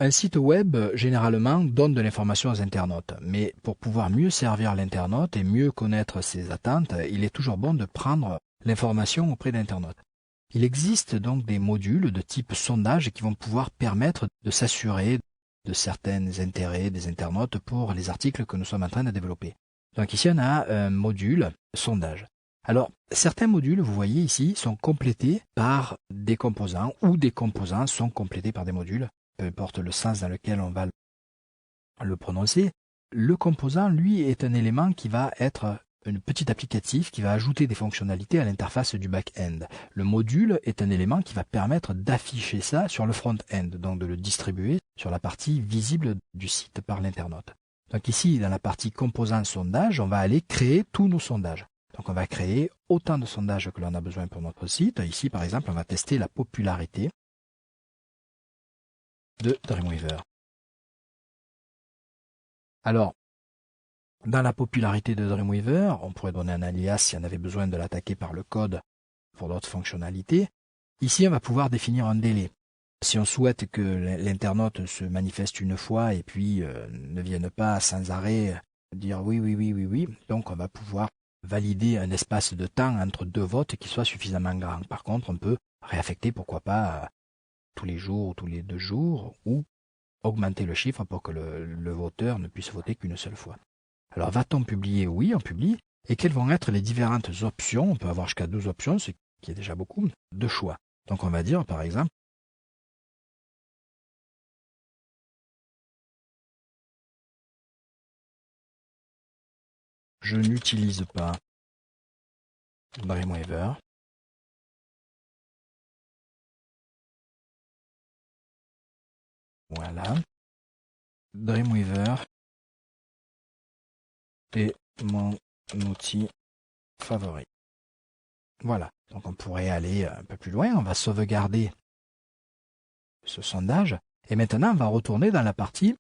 Un site web, généralement, donne de l'information aux internautes, mais pour pouvoir mieux servir l'internaute et mieux connaître ses attentes, il est toujours bon de prendre l'information auprès d'internautes. Il existe donc des modules de type sondage qui vont pouvoir permettre de s'assurer de certains intérêts des internautes pour les articles que nous sommes en train de développer. Donc ici, on a un module sondage. Alors, certains modules, vous voyez ici, sont complétés par des composants ou des composants sont complétés par des modules, peu importe le sens dans lequel on va le prononcer. Le composant, lui, est un élément qui va être un petit applicatif qui va ajouter des fonctionnalités à l'interface du back-end. Le module est un élément qui va permettre d'afficher ça sur le front-end, donc de le distribuer sur la partie visible du site par l'internaute. Donc ici, dans la partie composant sondage, on va aller créer tous nos sondages. Donc on va créer autant de sondages que l'on a besoin pour notre site. Ici, par exemple, on va tester la popularité de Dreamweaver. Alors, dans la popularité de Dreamweaver, on pourrait donner un alias si on avait besoin de l'attaquer par le code pour d'autres fonctionnalités. Ici, on va pouvoir définir un délai. Si on souhaite que l'internaute se manifeste une fois et puis ne vienne pas sans arrêt dire oui, donc on va pouvoir valider un espace de temps entre deux votes qui soit suffisamment grand. Par contre, on peut réaffecter, pourquoi pas, tous les jours ou tous les 2 jours, ou augmenter le chiffre pour que le voteur ne puisse voter qu'une seule fois. Alors, va-t-on publier? Oui, on publie. Et quelles vont être les différentes options? On peut avoir jusqu'à 12 options, ce qui est déjà beaucoup, de choix. Donc, on va dire, par exemple, je n'utilise pas Dreamweaver. Voilà. Dreamweaver est mon outil favori. Voilà. Donc on pourrait aller un peu plus loin. On va sauvegarder ce sondage. Et maintenant, on va retourner dans la partie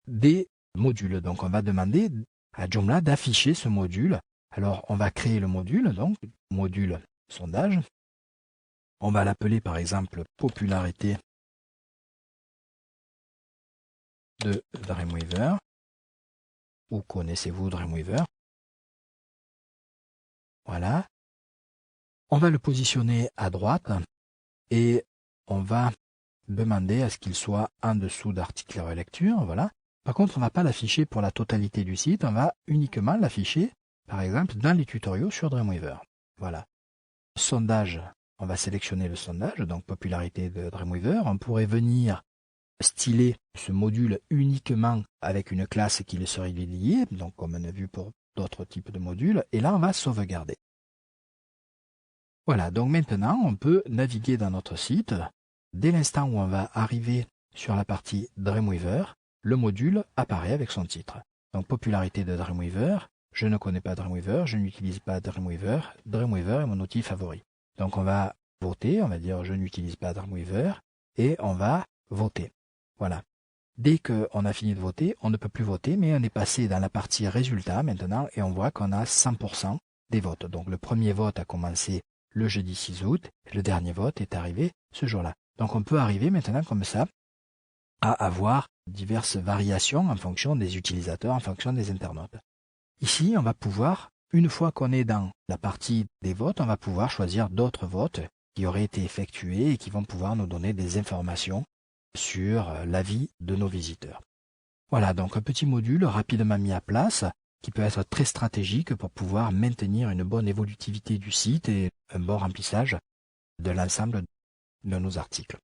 des modules. Donc on va demander à Joomla d'afficher ce module. Alors on va créer le module, donc module sondage. On va l'appeler par exemple popularité de Dreamweaver. Ou connaissez-vous Dreamweaver? Voilà. On va le positionner à droite et on va demander à ce qu'il soit en dessous d'article et relecture. Voilà. Par contre, on ne va pas l'afficher pour la totalité du site, on va uniquement l'afficher, par exemple, dans les tutoriaux sur Dreamweaver. Voilà. Sondage, on va sélectionner le sondage, donc popularité de Dreamweaver. On pourrait venir styler ce module uniquement avec une classe qui le serait liée, donc comme on a vu pour d'autres types de modules, et là on va sauvegarder. Voilà, donc maintenant on peut naviguer dans notre site. Dès l'instant où on va arriver sur la partie Dreamweaver, le module apparaît avec son titre. Donc popularité de Dreamweaver, je ne connais pas Dreamweaver, je n'utilise pas Dreamweaver, Dreamweaver est mon outil favori. Donc on va voter, on va dire je n'utilise pas Dreamweaver, et on va voter. Voilà. Dès qu'on a fini de voter, on ne peut plus voter, mais on est passé dans la partie résultats maintenant et on voit qu'on a 100% des votes. Donc le premier vote a commencé le jeudi 6 août, et le dernier vote est arrivé ce jour-là. Donc on peut arriver maintenant comme ça à avoir diverses variations en fonction des utilisateurs, en fonction des internautes. Ici, on va pouvoir, une fois qu'on est dans la partie des votes, on va pouvoir choisir d'autres votes qui auraient été effectués et qui vont pouvoir nous donner des informations sur l'avis de nos visiteurs. Voilà, donc un petit module rapidement mis à place qui peut être très stratégique pour pouvoir maintenir une bonne évolutivité du site et un bon remplissage de l'ensemble de nos articles.